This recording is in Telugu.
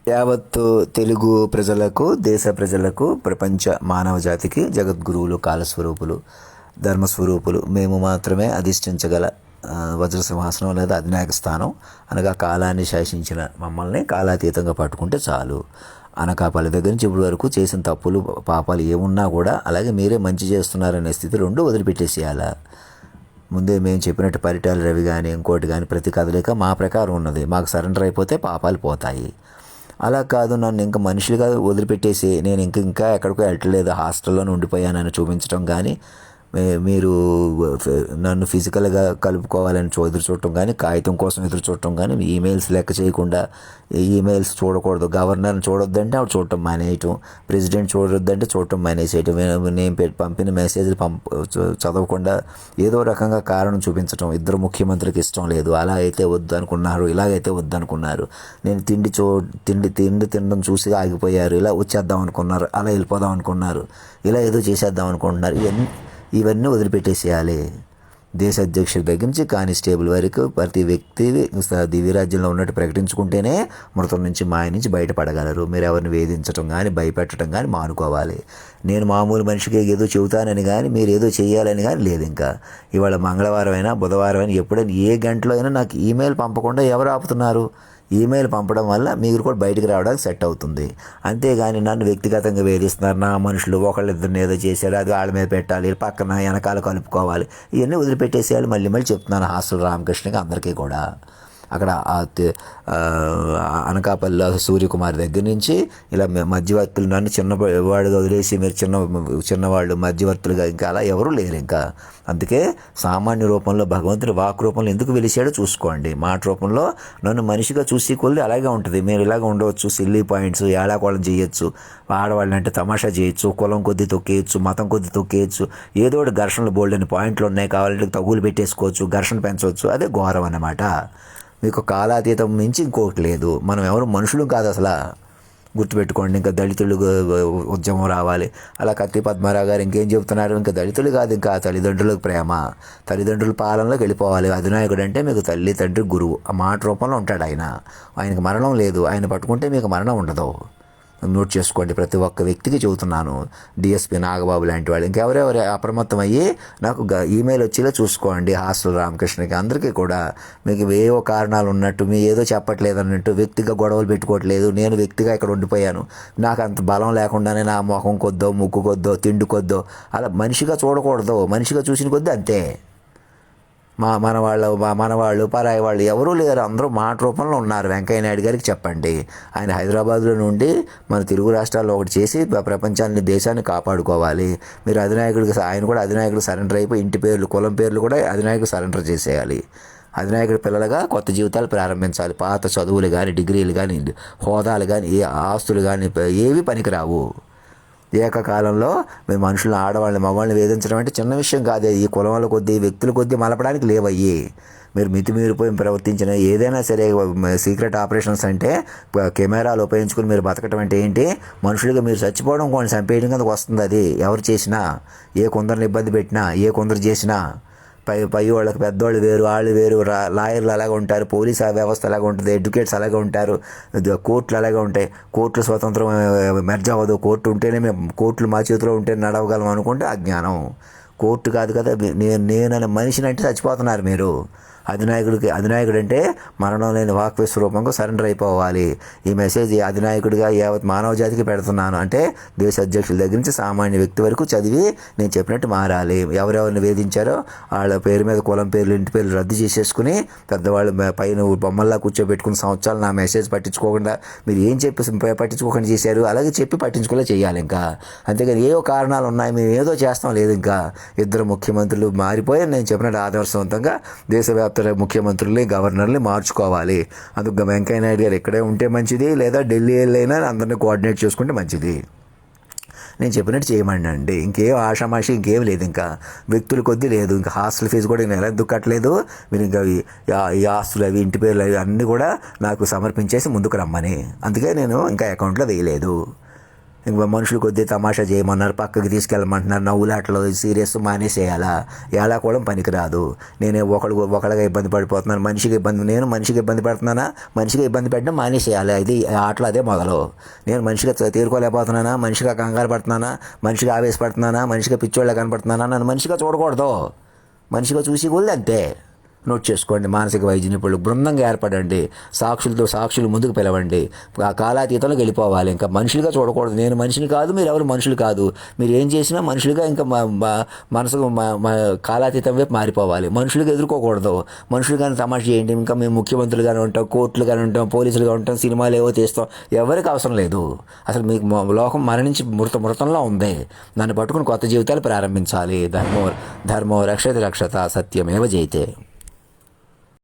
యావత్తు తెలుగు ప్రజలకు, దేశ ప్రజలకు, ప్రపంచ మానవ జాతికి జగద్గురువులు, కాలస్వరూపులు, ధర్మస్వరూపులు మేము మాత్రమే అధిష్ఠించగల వజ్రసింహాసనం లేదా అధినాయక స్థానం అనగా కాలాన్ని శాసించిన మమ్మల్ని కాలాతీతంగా పట్టుకుంటే చాలు. అనకాపల్లి దగ్గర నుంచి ఇప్పటి వరకు చేసిన తప్పులు పాపాలు ఏమున్నా కూడా అలాగే మీరే మంచి చేస్తున్నారనే స్థితి రెండు వదిలిపెట్టేసేయాల. ముందే మేము చెప్పినట్టు పరిటాల రవి కానీ ఇంకోటి కానీ ప్రతి కదలిక మా ప్రకారం ఉన్నది. మాకు సరెండర్ అయిపోతే పాపాలు పోతాయి. అలా కాదు, నన్ను ఇంకా మనుషులుగా వదిలిపెట్టేసి నేను ఇంకా ఎక్కడికో వెళ్ళట్లేదు, హాస్టల్లోనే ఉండిపోయానని చూపించడం కానీ, మీరు నన్ను ఫిజికల్గా కలుపుకోవాలని ఎదురు చూడటం కానీ, కాగితం కోసం ఎదురు చూడటం కానీ, ఈమెయిల్స్ లెక్క చేయకుండా ఈమెయిల్స్ చూడకూడదు, గవర్నర్ని చూడొద్దంటే ఆవిడ చూడటం మానేయటం, ప్రెసిడెంట్ చూడొద్దంటే చూడటం మానేసేయటం, నేను పంపిన మెసేజ్లు చదవకుండా ఏదో రకంగా కారణం చూపించడం, ఇద్దరు ముఖ్యమంత్రికి ఇష్టం లేదు, అలా అయితే వద్దు అనుకున్నారు, ఇలాగైతే వద్దు అనుకున్నారు, నేను తిండి తినడం చూసి ఆగిపోయారు, ఇలా వచ్చేద్దాం అనుకున్నారు, అలా వెళ్ళిపోదాం అనుకున్నారు, ఇలా ఏదో చేసేద్దాం అనుకుంటున్నారు, ఇవన్నీ వదిలిపెట్టేసేయాలి. దేశ అధ్యక్షుడి దగ్గర నుంచి కానిస్టేబుల్ వరకు ప్రతి వ్యక్తి దివ్యరాజ్యంలో ఉన్నట్టు ప్రకటించుకుంటేనే మృతం నుంచి మాయ నుంచి బయటపడగలరు. మీరు ఎవరిని వేధించడం కానీ భయపెట్టడం కానీ మానుకోవాలి. నేను మామూలు మనిషికి ఏదో చెబుతానని కానీ మీరు ఏదో చేయాలని కానీ లేదు. ఇంకా ఇవాళ మంగళవారం అయినా బుధవారం అయినా ఎప్పుడైనా ఏ గంటలో అయినా నాకు ఈమెయిల్ పంపకుండా ఎవరు ఆపుతున్నారు? ఈమెయిల్ పంపడం వల్ల మీరు కూడా బయటికి రావడానికి సెట్ అవుతుంది. అంతేగాని నన్ను వ్యక్తిగతంగా వేధిస్తున్నారు, నా మనుషులు ఒకళ్ళిద్దరిని ఏదో చేశారు, అది వాళ్ళ మీద పెట్టాలి, పక్కన వెనకాల కలుపుకోవాలి, ఇవన్నీ వదిలిపెట్టేసేయాలి. మళ్ళీ చెప్తున్నాను హాస్టల్ రామకృష్ణకి అందరికీ కూడా. అక్కడ అనకాపల్లి సూర్యకుమార్ దగ్గర నుంచి ఇలా మధ్యవర్తులు నన్ను చిన్నవాడుగా వదిలేసి మీరు చిన్నవాళ్ళు మధ్యవర్తులుగా ఇంకా అలా ఎవరూ లేరు ఇంకా. అందుకే సామాన్య రూపంలో భగవంతుడి వాక్ రూపంలో ఎందుకు వెలిశాడో చూసుకోండి. మాట రూపంలో నన్ను మనిషిగా చూసి కొద్ది అలాగే ఉంటుంది. మీరు ఇలాగ ఉండవచ్చు, సిల్లీ పాయింట్స్ ఏడాకోళం చేయొచ్చు, ఆడవాళ్ళని అంటే తమాషా చేయొచ్చు, కులం కొద్ది తొక్కేయచ్చు, మతం కొద్ది తొక్కేయచ్చు, ఏదో ఒకటి ఘర్షణలు బోల్డని పాయింట్లు ఉన్నాయి, కావాలంటే తగులు పెట్టేసుకోవచ్చు, ఘర్షణ పెంచవచ్చు. అదే ఘోరం అన్నమాట. మీకు కాలాతీతం మించి ఇంకోటి లేదు. మనం ఎవరు మనుషులు కాదు అసలు, గుర్తుపెట్టుకోండి. ఇంకా దళితులు ఉద్యమం రావాలి. అలా కత్తి పద్మారావు గారు ఇంకేం చెబుతున్నారు? ఇంకా దళితులు కాదు, ఇంకా తల్లిదండ్రులకు ప్రేమ, తల్లిదండ్రుల పాలనలోకి వెళ్ళిపోవాలి. అధినాయకుడు అంటే మీకు తల్లి తండ్రి గురువు, ఆ మాట రూపంలో ఉంటాడు ఆయన. ఆయనకు మరణం లేదు, ఆయన పట్టుకుంటే మీకు మరణం ఉండదు. నోట్ చేసుకోండి. ప్రతి ఒక్క వ్యక్తికి చెబుతున్నాను. డిఎస్పీ నాగబాబు లాంటి వాళ్ళు ఇంకెవరెవరు అప్రమత్తం అయ్యి నాకు ఈమెయిల్ వచ్చేలా చూసుకోండి. హాస్టల్ రామకృష్ణకి అందరికీ కూడా మీకు ఏవో కారణాలు ఉన్నట్టు, మీ ఏదో చెప్పట్లేదు అన్నట్టు వ్యక్తిగా గొడవలు పెట్టుకోవట్లేదు. నేను వ్యక్తిగా ఇక్కడ ఉండిపోయాను, నాకు అంత బలం లేకుండానే నా మొహం కొద్దో ముక్కు కొద్దో తిండి కొద్దో అలా మనిషిగా చూడకూడదు. మనిషిగా చూసిన కొద్దీ అంతే. మనవాళ్ళు పరాయి వాళ్ళు ఎవరూ లేరు, అందరూ మాట రూపంలో ఉన్నారు. వెంకయ్య నాయుడు గారికి చెప్పండి, ఆయన హైదరాబాద్లో నుండి మన తెలుగు రాష్ట్రాల్లో ఒకటి చేసి ప్రపంచాన్ని దేశాన్ని కాపాడుకోవాలి. మీరు అధినాయకుడికి, ఆయన కూడా అధినాయకుడు సరెండర్ అయిపోయి ఇంటి పేర్లు కులం పేర్లు కూడా అధినాయకుడు సరెండర్ చేసేయాలి. అధినాయకుడి పిల్లలుగా కొత్త జీవితాలు ప్రారంభించాలి. పాత చదువులు కానీ డిగ్రీలు కానీ హోదాలు కానీ ఏ ఆస్తులు కానీ ఏవి పనికిరావు. ఏకకాలంలో మేము మనుషులను, ఆడవాళ్ళని, మగవాళ్ళని వేధించడం అంటే చిన్న విషయం కాదే. ఈ కులం కొద్దీ వ్యక్తుల కొద్దీ మలపడానికి లేవయ్యి. మీరు మితిమీరిపోయి ప్రవర్తించిన ఏదైనా సరే సీక్రెట్ ఆపరేషన్స్ అంటే కెమెరాలు ఉపయోగించుకుని మీరు బతకటం అంటే ఏంటి? మనుషులుగా మీరు చచ్చిపోవడం కొన్ని చంపేయడం కిందకు వస్తుంది. అది ఎవరు చేసినా, ఏ కొందరిని ఇబ్బంది పెట్టినా, ఏ కొందరు చేసినా. పై వాళ్ళకి పెద్దవాళ్ళు వేరు, వాళ్ళు వేరు, లాయర్లు అలాగే ఉంటారు, పోలీస్ వ్యవస్థ అలాగే ఉంటుంది, ఎడ్యుకేట్స్ అలాగే ఉంటారు, కోర్టులు అలాగే ఉంటాయి. కోర్టులు స్వతంత్రం మెర్జ్ అవ్వదు. కోర్టు ఉంటేనే మేము, కోర్టులు మా చేతిలో ఉంటేనే నడవగలం అనుకుంటే అజ్ఞానం. కోర్టు కాదు కదా. నేననే మనిషిని అంటే చచ్చిపోతున్నారు మీరు. అధినాయకుడు అంటే మరణం లేని వాక్ విశ్వరూపంగా సరెండర్ అయిపోవాలి. ఈ మెసేజ్ అధినాయకుడిగా యావత్ మానవ జాతికి పెడుతున్నాను. అంటే దేశ అధ్యక్షుల దగ్గర నుంచి సామాన్య వ్యక్తి వరకు చదివి నేను చెప్పినట్టు మారాలి. ఎవరెవరిని వేధించారో వాళ్ళ పేరు మీద కులం పేర్లు ఇంటి పేర్లు రద్దు చేసేసుకుని పెద్దవాళ్ళు పైన బొమ్మల్లా కూర్చోబెట్టుకున్న సంవత్సరాలు నా మెసేజ్ పట్టించుకోకుండా మీరు ఏం చెప్పి పట్టించుకోకుండా చేశారు, అలాగే చెప్పి పట్టించుకోలే చేయాలి. ఇంకా అంతేగాని ఏవో కారణాలు ఉన్నాయి, మేము ఏదో చేస్తాం లేదు. ఇంకా ఇద్దరు ముఖ్యమంత్రులు మారిపోయి నేను చెప్పినట్టు ఆదర్శవంతంగా దేశవ్యాప్త ముఖ్యమంత్రుల్ని, గవర్నర్ని మార్చుకోవాలి. అందుకు వెంకయ్య నాయుడు గారు ఇక్కడే ఉంటే మంచిది, లేదా ఢిల్లీ వెళ్ళైనా అందరినీ కోఆర్డినేట్ చేసుకుంటే మంచిది. నేను చెప్పినట్టు చేయమండి. ఇంకేం ఆషామాషి ఇంకేం లేదు. ఇంకా వ్యక్తుల కొద్దీ లేదు. ఇంకా హాస్టల్ ఫీజు కూడా నేను ఎందుకు కట్టలేదు, మీరు ఇంకా ఈ ఆస్తులు అవి ఇంటి పేర్లు అవి అన్నీ కూడా నాకు సమర్పించేసి ముందుకు రమ్మని. అందుకే నేను ఇంకా అకౌంట్లో వేయలేదు. ఇంక మనుషులు కొద్దీ తమాషా చేయమన్నారు, పక్కకి తీసుకెళ్ళమంటున్నారు, నవ్వులాటలు సీరియస్ మానేసేయాలా, ఎలా కూడా పనికిరాదు. నేను ఒకళ్ళగా ఇబ్బంది పడిపోతున్నాను, నేను మనిషికి ఇబ్బంది పెడుతున్నానా, మనిషిగా ఇబ్బంది పెట్టడం మానేసేయాలి. ఇది ఆటలు అదే మొదలు. నేను మనిషిగా తేరుకోలేకపోతున్నానా, మనిషిగా కంగారు పడుతున్నానా, మనిషిగా ఆవేశపడుతున్నానా, మనిషిగా పిచ్చోళ్ళ కనపడుతున్నానా, నన్ను మనిషిగా చూడకూడదు. మనిషిగా చూసి కూడా అంతే. నోట్ చేసుకోండి. మానసిక వైద్య నిపుణులు బృందంగా ఏర్పడండి, సాక్షులు ముందుకు పిలవండి, ఆ కాలాతీతంలోకి వెళ్ళిపోవాలి. ఇంకా మనుషులుగా చూడకూడదు. నేను మనిషిని కాదు, మీరు ఎవరు మనుషులు కాదు. మీరు ఏం చేసినా మనుషులుగా ఇంకా మనసుకు కాలాతీతం వైపు మారిపోవాలి. మనుషులుగా ఎదుర్కోకూడదు. మనుషులుగానే తమాషా చేయండి. ఇంకా మేము ముఖ్యమంత్రులుగానే ఉంటాం, కోర్టులుగానే ఉంటాం, పోలీసులుగా ఉంటాం, సినిమాలు ఏవో తీస్తాం. ఎవరికి అవసరం లేదు. అసలు మీకు లోకం మరణించి మృతంలో ఉంది. నన్ను పట్టుకుని కొత్త జీవితాలు ప్రారంభించాలి. ధర్మో రక్షత రక్షత సత్యమేవ జయతే.